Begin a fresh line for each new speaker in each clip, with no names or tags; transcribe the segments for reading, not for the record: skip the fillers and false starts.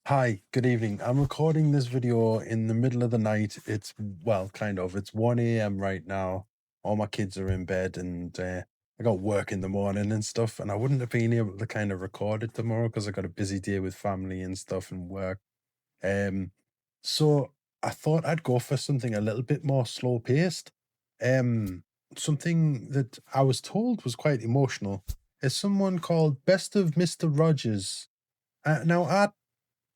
Hi, good evening. I'm recording this video in the middle of the night. Well, kind of. It's 1 a.m. right now. All my kids are in bed and I got work in the morning and stuff. And I wouldn't have been able to kind of record it tomorrow because I got a busy day with family and stuff and work. Um, so I thought I'd go for something a little bit more slow paced. Something that I was told was quite emotional is someone called Best of Mr. Rogers. Now, I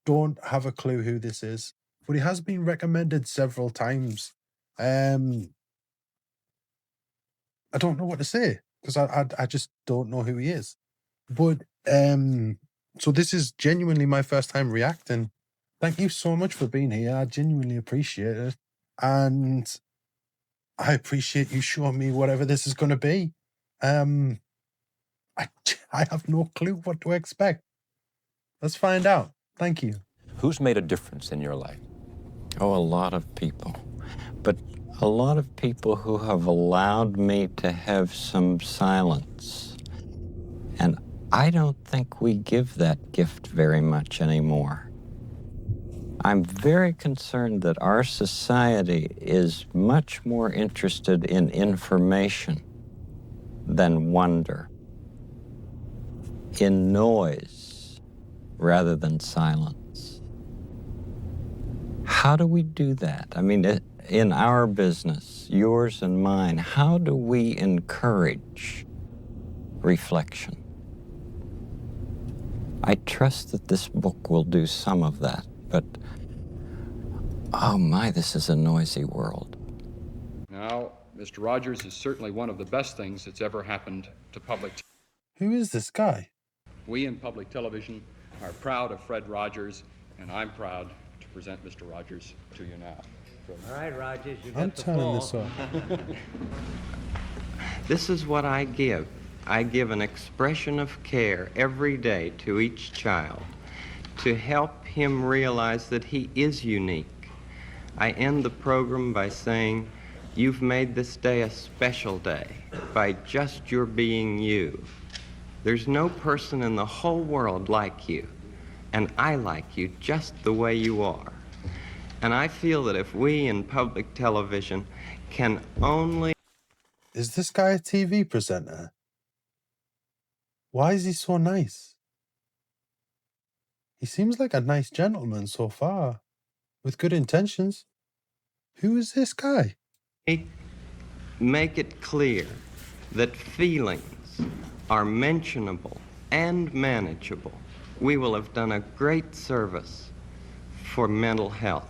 don't have a clue who this is, but he has been recommended several times. Um, I don't know what to say because I just don't know who he is. But so this is genuinely my first time reacting. Thank you so much for being here. I genuinely appreciate it, and I appreciate you showing me whatever this is going to be. Um, I I have no clue what to expect. Let's find out. Thank you.
Who's made a difference in your life?
Oh, a lot of people. But a lot of people who have allowed me to have some silence. And I don't think we give that gift very much anymore. I'm very concerned that our society is much more interested in information than wonder, in noise rather than silence. How do we do that? I mean, in our business, yours and mine, how do we encourage reflection? I trust that this book will do some of that, but oh my, this is a noisy world.
Now, Mr. Rogers is certainly one of the best things that's ever happened to public.
Who is this guy?
We in public television are proud of Fred Rogers, and I'm proud to present Mr. Rogers to you now.
All right, Rogers, you
I'm
got the
turning
floor.
this off.
This is what I give. I give an expression of care every day to each child to help him realize that he is unique. I end the program by saying, you've made this day a special day by just your being you. There's no person in the whole world like you, and I like you just the way you are. And I feel that if we in public television can only...
Is this guy a TV presenter? Why is he so nice? He seems like a nice gentleman so far, with good intentions. Who is this guy?
make it clear that feelings are mentionable and manageable, we will have done a great service for mental health.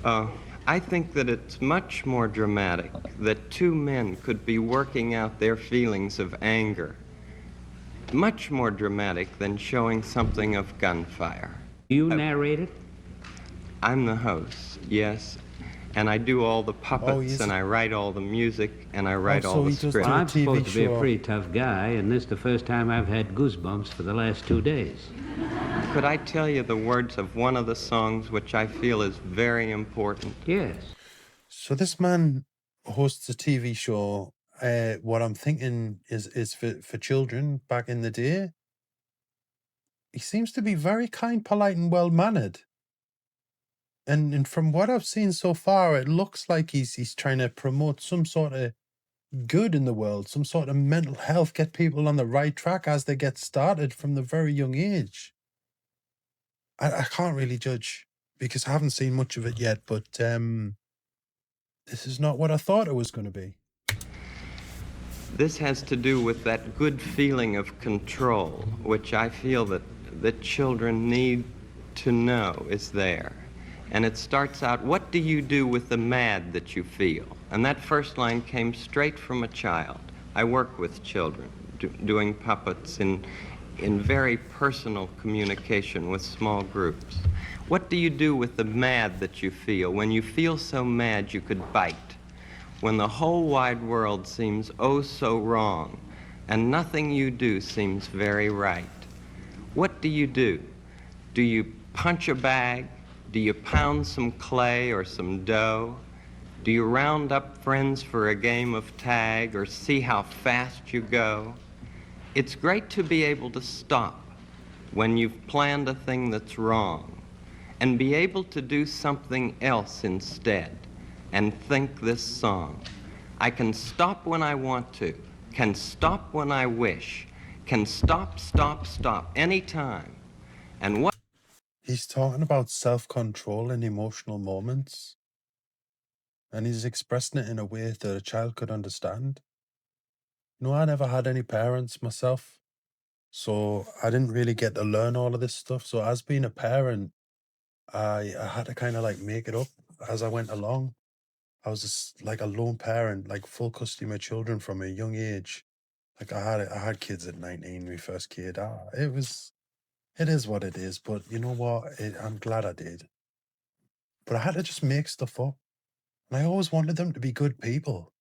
I think that it's much more dramatic that two men could be working out their feelings of anger. Much more dramatic than showing something of gunfire.
You narrate it?
I'm the host, yes. And I do all the puppets, and I write all the music, and I write all the scripts.
Well, I'm
TV
supposed to be a
show.
pretty tough guy, and this is the first time I've had goosebumps for the last 2 days.
Could I tell you the words of one of the songs which I feel is very important?
Yes.
So this man hosts a TV show. What I'm thinking is for children back in the day. He seems to be very kind, polite, and well mannered. And from what I've seen so far, it looks like he's trying to promote some sort of good in the world, some sort of mental health, get people on the right track as they get started from the very young age. I can't really judge because I haven't seen much of it yet, but this is not what I thought it was going to be.
This has to do with that good feeling of control, which I feel that children need to know is there. And it starts out, what do you do with the mad that you feel? And that first line came straight from a child. I work with children, doing puppets in very personal communication with small groups. What do you do with the mad that you feel? When you feel so mad you could bite. When the whole wide world seems oh so wrong, and nothing you do seems very right. What do you do? Do you punch a bag? Do you pound some clay or some dough? Do you round up friends for a game of tag or see how fast you go? It's great to be able to stop when you've planned a thing that's wrong and be able to do something else instead and think this song. I can stop when I want to, can stop when I wish, can stop, stop, stop anytime. And what
He's talking about self-control in emotional moments, and he's expressing it in a way that a child could understand. I never had any parents myself, so I didn't really get to learn all of this stuff. So as being a parent, I had to kind of like make it up as I went along. I was just like a lone parent, like full custody of my children from a young age. Like I had kids at 19, my first kid. It is what it is. But you know what? I'm glad I did. But I had to just make stuff up. And I always wanted them to be good people.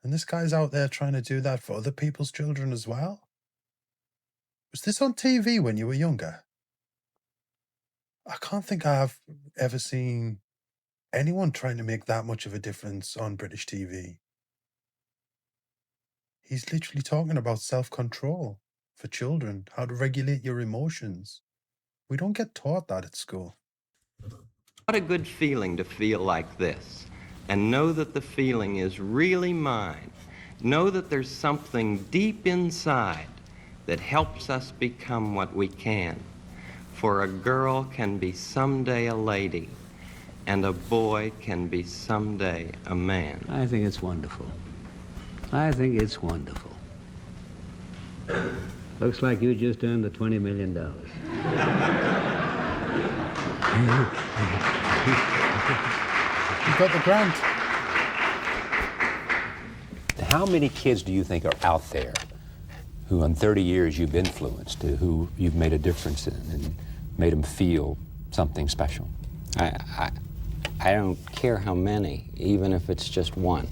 And this guy's out there trying to do that for other people's children as well. Was this on TV when you were younger? I can't think I've ever seen anyone trying to make that much of a difference on British TV. He's literally talking about self-control for children, how to regulate your emotions. We don't get taught that at school.
What a good feeling to feel like this and know that the feeling is really mine. Know that there's something deep inside that helps us become what we can. For a girl can be someday a lady, and a boy can be someday a man.
I think it's wonderful. I think it's wonderful. Looks like you just earned the $20 million.
You got the grant.
How many kids do you think are out there who in 30 years you've influenced, who you've made a difference in and made them feel something special?
I don't care how many, even if it's just one.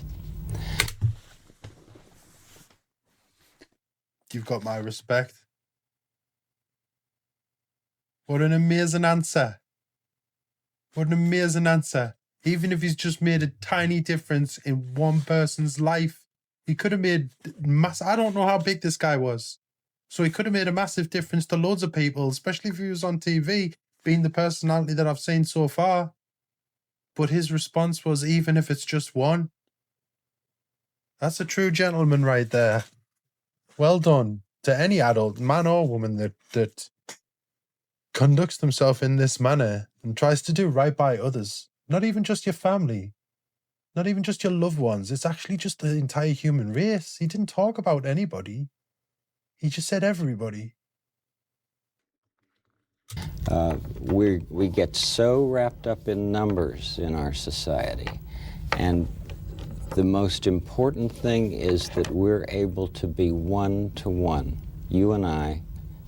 You've got my respect. What an amazing answer. What an amazing answer. Even if he's just made a tiny difference in one person's life, he could have made I don't know how big this guy was. So he could have made a massive difference to loads of people, especially if he was on TV, being the personality that I've seen so far. But his response was, even if it's just one. That's a true gentleman right there. Well done to any adult, man or woman, that conducts themselves in this manner and tries to do right by others. Not even just your family, not even just your loved ones. It's actually just the entire human race. He didn't talk about anybody. He just said everybody.
We get so wrapped up in numbers in our society, and the most important thing is that we're able to be one-to-one, you and I,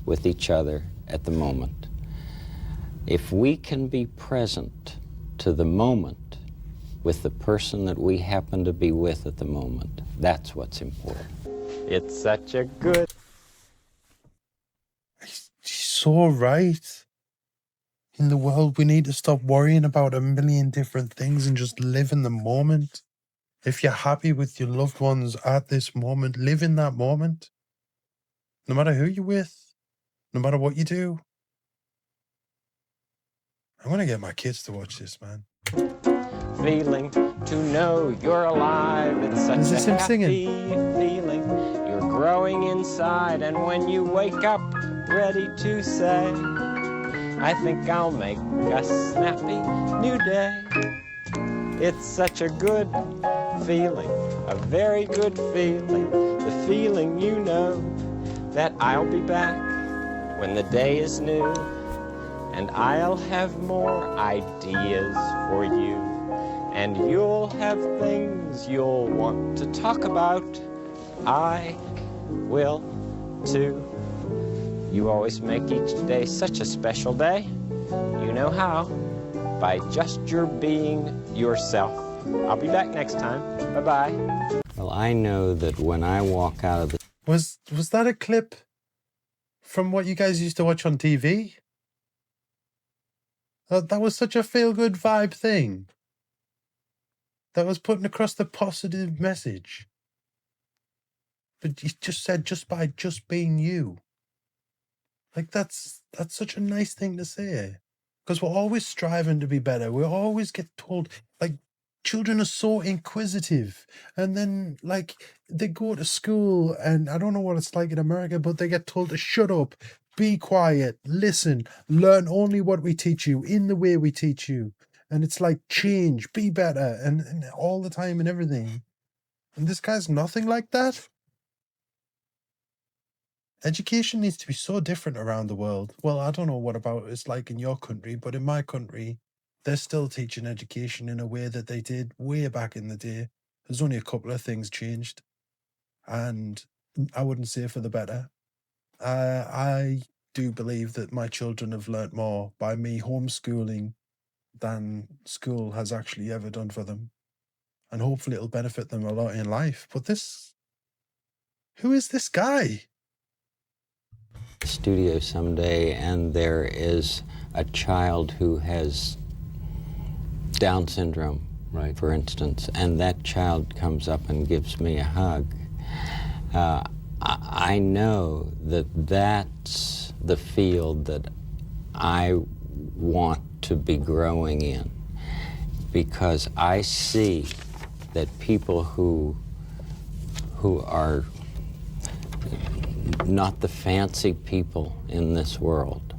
with each other at the moment. If we can be present to the moment with the person that we happen to be with at the moment, that's what's important. It's such a good...
He's so right. In the world, we need to stop worrying about a million different things and just live in the moment. If you're happy with your loved ones at this moment, live in that moment. No matter who you're with, no matter what you do. I want to get my kids to watch this, man.
Feeling to know you're alive. It's such
Is this
a
him
happy
singing?
feeling. You're growing inside, and when you wake up, ready to say, I think I'll make a snappy new day. It's such a good feeling, a very good feeling. The feeling you know that I'll be back when the day is new, and I'll have more ideas for you, and you'll have things you'll want to talk about. I will too. You always make each day such a special day. You know how. By just your being yourself. I'll be back next time. Bye-bye. Well, I know that when I walk out of the...
Was that a clip from what you guys used to watch on TV? That was such a feel-good vibe thing. That was putting across the positive message. But you just said just by just being you. Like that's such a nice thing to say. Because we're always striving to be better. We always get told, like, children are so inquisitive. And then, like, they go to school, and I don't know what it's like in America, but they get told to shut up, be quiet, listen, learn only what we teach you in the way we teach you. And it's like, change, be better, and all the time and everything. And this guy's nothing like that. Education needs to be so different around the world. Well, I don't know what about it's like in your country, but in my country, they're still teaching education in a way that they did way back in the day. There's only a couple of things changed, and I wouldn't say for the better. I do believe that my children have learnt more by me homeschooling than school has actually ever done for them. And hopefully it'll benefit them a lot in life. But who is this guy?
Studio someday, and there is a child who has Down syndrome,
Right.
for instance, and that child comes up and gives me a hug. I know that that's the field that I want to be growing in, because I see that people who are not the fancy people in this world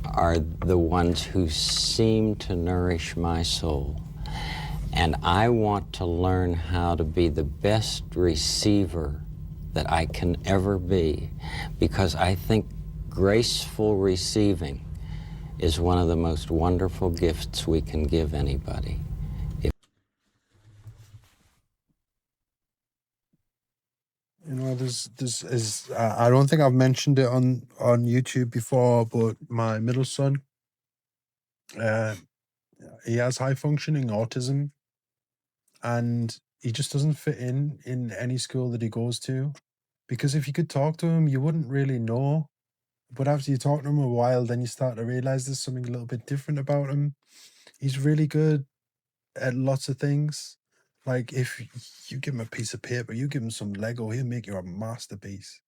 are the ones who seem to nourish my soul. And I want to learn how to be the best receiver that I can ever be, because I think graceful receiving is one of the most wonderful gifts we can give anybody.
You know, I don't think I've mentioned it on YouTube before, but my middle son, uh, he has high functioning autism, and he just doesn't fit in any school that he goes to. Because if you could talk to him, you wouldn't really know. But after you talk to him a while, then you start to realize there's something a little bit different about him. He's really good at lots of things. Like if you give him a piece of paper, you give him some Lego, he'll make you a masterpiece.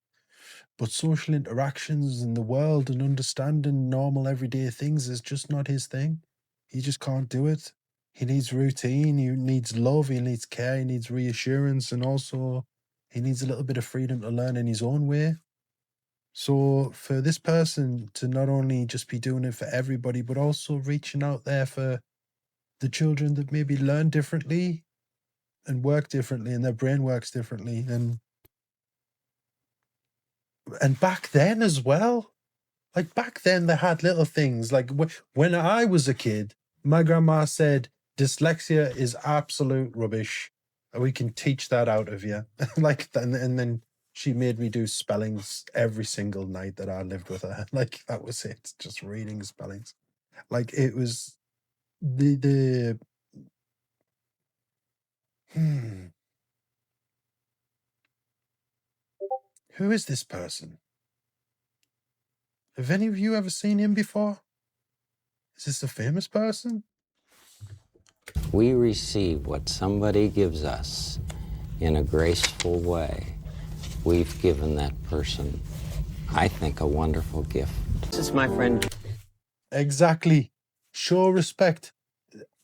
But social interactions in the world and understanding normal everyday things is just not his thing. He just can't do it. He needs routine, he needs love, he needs care, he needs reassurance, and also he needs a little bit of freedom to learn in his own way. So for this person to not only just be doing it for everybody, but also reaching out there for the children that maybe learn differently and work differently and their brain works differently. And back then as well, like back then they had little things like when I was a kid, my grandma said dyslexia is absolute rubbish. We can teach that out of you. Like and then she made me do spellings every single night that I lived with her. Like that was it, just reading spellings. Like it was the hmm, who is this person? Have any of you ever seen him before? Is this a famous person?
We receive what somebody gives us in a graceful way. We've given that person, I think, a wonderful gift. This is my friend.
Exactly. Show respect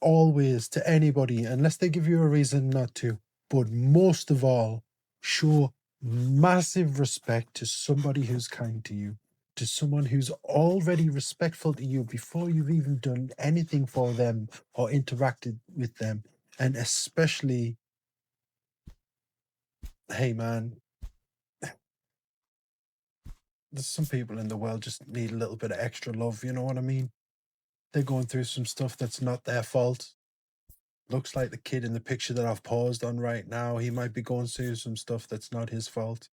always to anybody unless they give you a reason not to. But most of all, show massive respect to somebody who's kind to you, to someone who's already respectful to you before you've even done anything for them or interacted with them. And especially, hey man, there's some people in the world just need a little bit of extra love, you know what I mean? They're going through some stuff that's not their fault. Looks like the kid in the picture that I've paused on right now, he might be going through some stuff that's not his fault.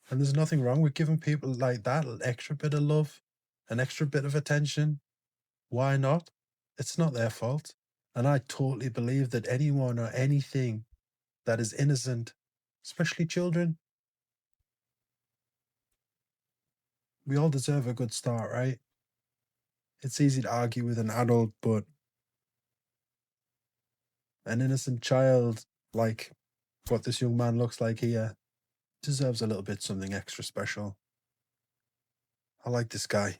And there's nothing wrong with giving people like that an extra bit of love, an extra bit of attention. Why not? It's not their fault. And I totally believe that anyone or anything that is innocent, especially children, we all deserve a good start, right? It's easy to argue with an adult, but an innocent child, like what this young man looks like here, deserves a little bit something extra special. I like this guy.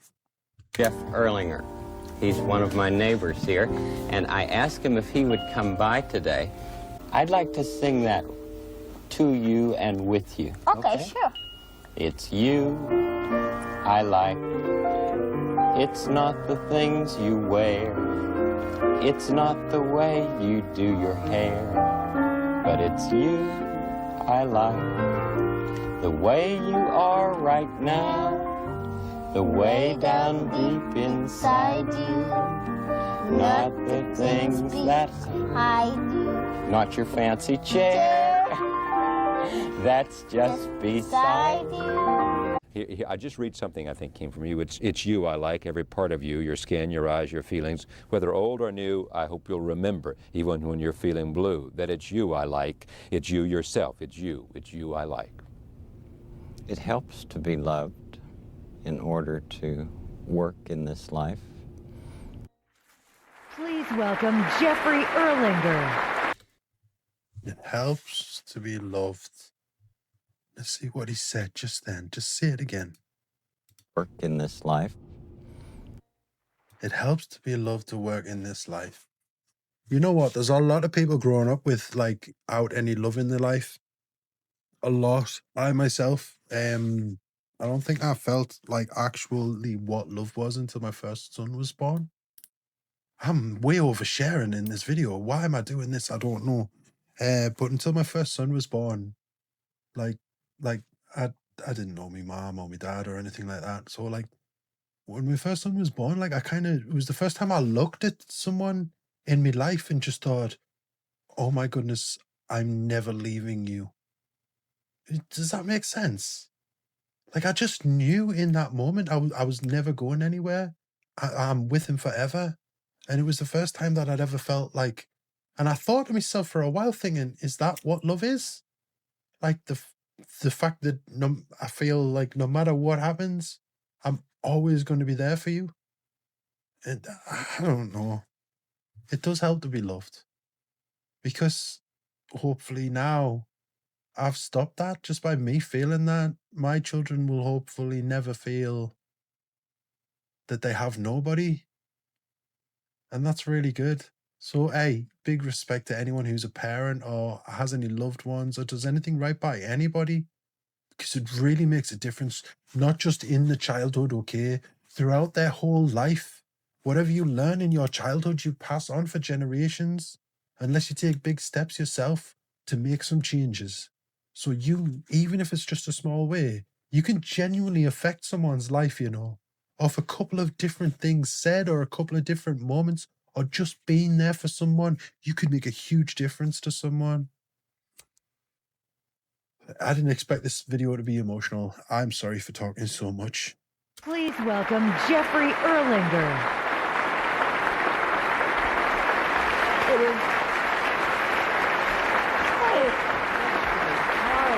Jeff Erlinger. He's one of my neighbors here, and I asked him if he would come by today. I'd like to sing that to you and with you.
Okay, sure.
It's you I like. It's not the things you wear. It's not the way you do your hair. But it's you I like. The way you are right now. The way down deep inside you. Not the things that
I do.
Not your fancy chair. That's just beside you.
Here, I just read something I think came from you. It's you I like, every part of you, your skin, your eyes, your feelings. Whether old or new, I hope you'll remember, even when you're feeling blue, that it's you I like. It's you yourself. It's you I like.
It helps to be loved in order to work in this life.
Please welcome Jeffrey Erlinger.
It helps to be loved. Let's see what he said just then. Just say it again.
Work in this life.
It helps to be loved to work in this life. You know what? There's a lot of people growing up with like out any love in their life. A lot. I myself, I don't think I felt like actually what love was until my first son was born. I'm way oversharing in this video. Why am I doing this? I don't know. But until my first son was born, like I didn't know my mom or my dad or anything like that. So like when my first son was born, like it was the first time I looked at someone in my life and just thought, oh my goodness, I'm never leaving you. Does that make sense? Like I just knew in that moment I was never going anywhere. I'm with him forever. And it was the first time that I'd ever felt like, and I thought to myself for a while thinking, is that what love is? Like the fact that I feel like no matter what happens, I'm always going to be there for you. And I don't know. It does help to be loved. Because hopefully now I've stopped that just by me feeling that. My children will hopefully never feel that they have nobody. And that's really good. So, hey, big respect to anyone who's a parent or has any loved ones or does anything right by anybody. Because it really makes a difference, not just in the childhood, okay, throughout their whole life. Whatever you learn in your childhood, you pass on for generations, unless you take big steps yourself to make some changes. So you, even if it's just a small way, you can genuinely affect someone's life, you know, off a couple of different things said or a couple of different moments or just being there for someone. You could make a huge difference to someone. I didn't expect this video to be emotional. I'm sorry for talking so much.
Please welcome Jeffrey Erlinger.
It is.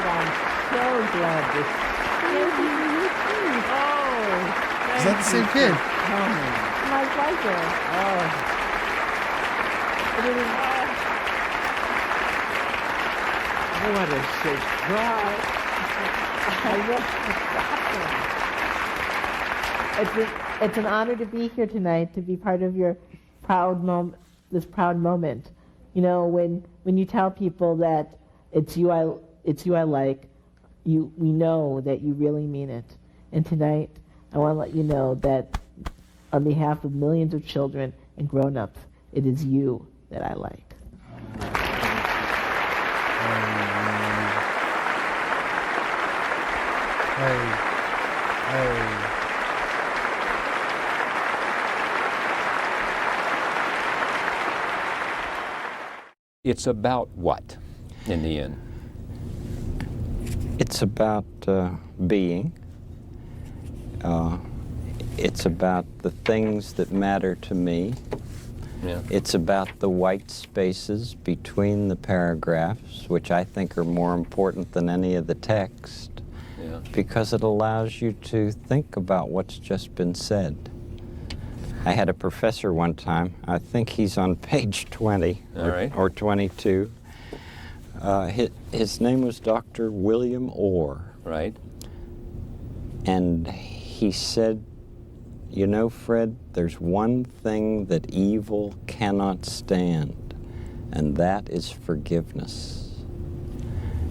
I'm so glad to see you. Oh,
Is that the same kid?
my pleasure. It is. What a surprise! It's an honor to be here tonight, to be part of your this proud moment. You know, when you tell people that it's you I like, we know that you really mean it. And tonight, I want to let you know that on behalf of millions of children and grown-ups, it is you that I like.
It's about what, in the end?
It's about being. It's about the things that matter to me.
Yeah.
It's about the white spaces between the paragraphs, which I think are more important than any of the text,
Yeah.
because it allows you to think about what's just been said. I had a professor one time, I think he's on page 20
All right.
or 22. His name was Dr. William Orr.
Right.
And he said, "You know, Fred, there's one thing that evil cannot stand, and that is forgiveness."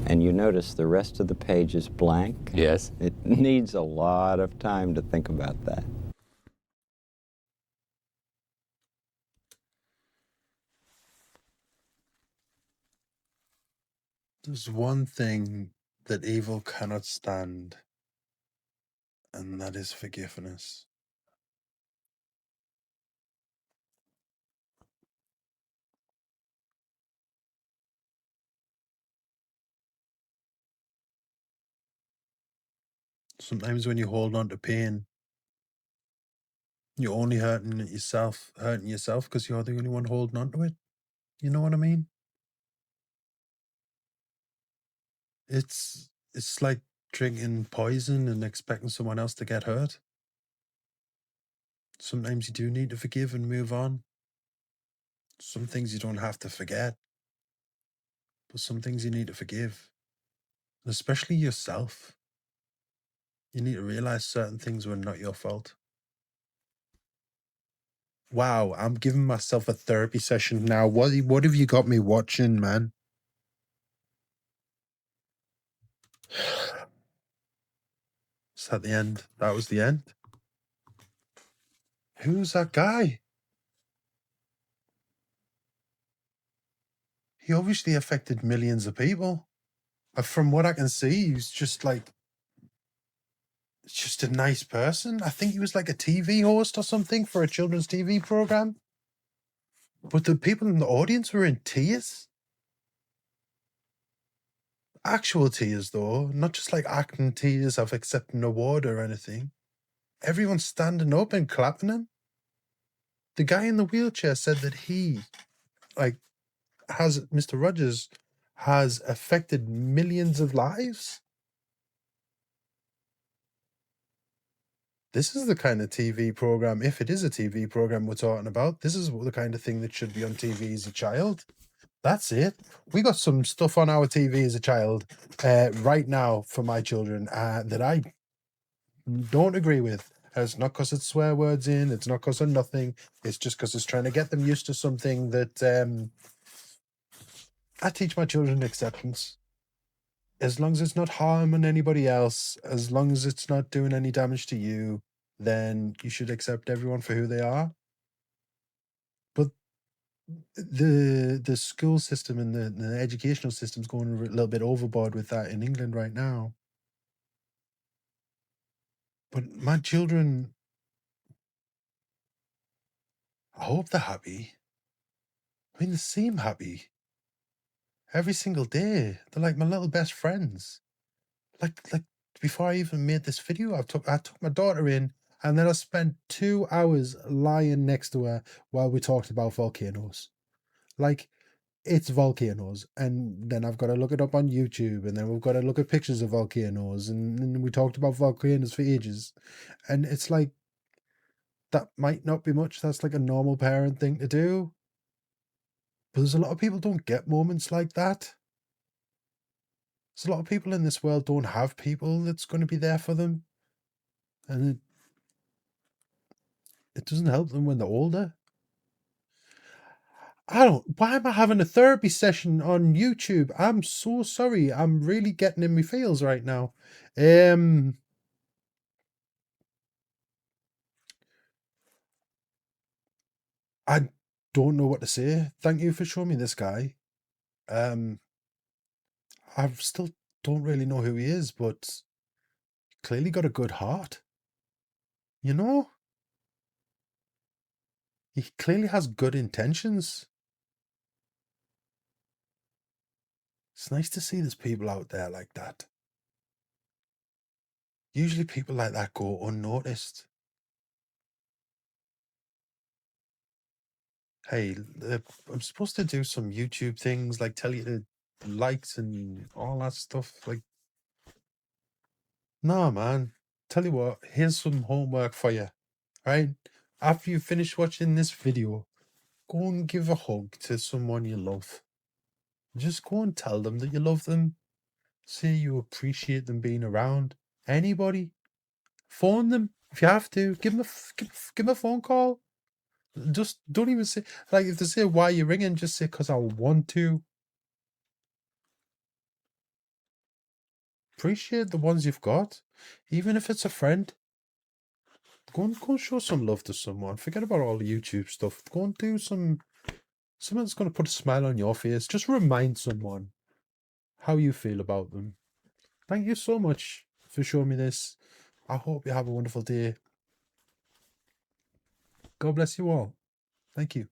And you notice the rest of the page is blank.
Yes.
It needs a lot of time to think about that.
There's one thing that evil cannot stand, and that is forgiveness. Sometimes when you hold on to pain, you're only hurting yourself because you're the only one holding on to it. You know what I mean? It's like drinking poison and expecting someone else to get hurt. Sometimes you do need to forgive and move on. Some things you don't have to forget, but some things you need to forgive. And especially yourself. You need to realize certain things were not your fault. Wow, I'm giving myself a therapy session now. What have you got me watching, man? Is that the end? That was the end? Who's that guy? He obviously affected millions of people. From what I can see, he's just a nice person. I think he was like a TV host or something for a children's TV program. But the people in the audience were in tears. Actual tears, though, not just like acting tears of accepting an award or anything. Everyone's standing up and clapping him. The guy in the wheelchair said that Mr. Rogers has affected millions of lives. This is the kind of TV program, if it is a TV program we're talking about, this is the kind of thing that should be on TV as a child. That's it. We got some stuff on our TV as a child right now for my children that I don't agree with. It's not because it's swear words in, it's not because of nothing. It's just because it's trying to get them used to something that I teach my children acceptance. As long as it's not harming anybody else, as long as it's not doing any damage to you, then you should accept everyone for who they are. But the school system and the educational system's going a little bit overboard with that in England right now. But my children, I hope they're happy. I mean, they seem happy every single day. They're like my little best friends. Like before I even made this video, I took my daughter in, and then I spent 2 hours lying next to her while we talked about volcanoes. Like, it's volcanoes, and then I've got to look it up on YouTube, and then we've got to look at pictures of volcanoes, and then we talked about volcanoes for ages. And it's like, that might not be much. That's like a normal parent thing to do. But there's a lot of people don't get moments like that. There's a lot of people in this world don't have people that's going to be there for them. And it doesn't help them when they're older. Why am I having a therapy session on YouTube? I'm so sorry. I'm really getting in my feels right now. I don't know what to say. Thank you for showing me this guy. I still don't really know who he is, but clearly got a good heart. You know? He clearly has good intentions. It's nice to see there's people out there like that. Usually people like that go unnoticed. Hey, I'm supposed to do some YouTube things, like tell you to likes and all that stuff. Like, no, man. Tell you what, here's some homework for you, right? After you finish watching this video, go and give a hug to someone you love. Just go and tell them that you love them. Say you appreciate them being around. Anybody. Phone them if you have to. Give them a phone call. Just don't even say, like, if they say why you're ringing, just say because I want to. Appreciate the ones you've got, even if it's a friend. Go and show some love to someone. Forget about all the YouTube stuff. Go and do something that's going to put a smile on your face. Just remind someone how you feel about them. Thank you so much for showing me this. I hope you have a wonderful day. God bless you all. Thank you.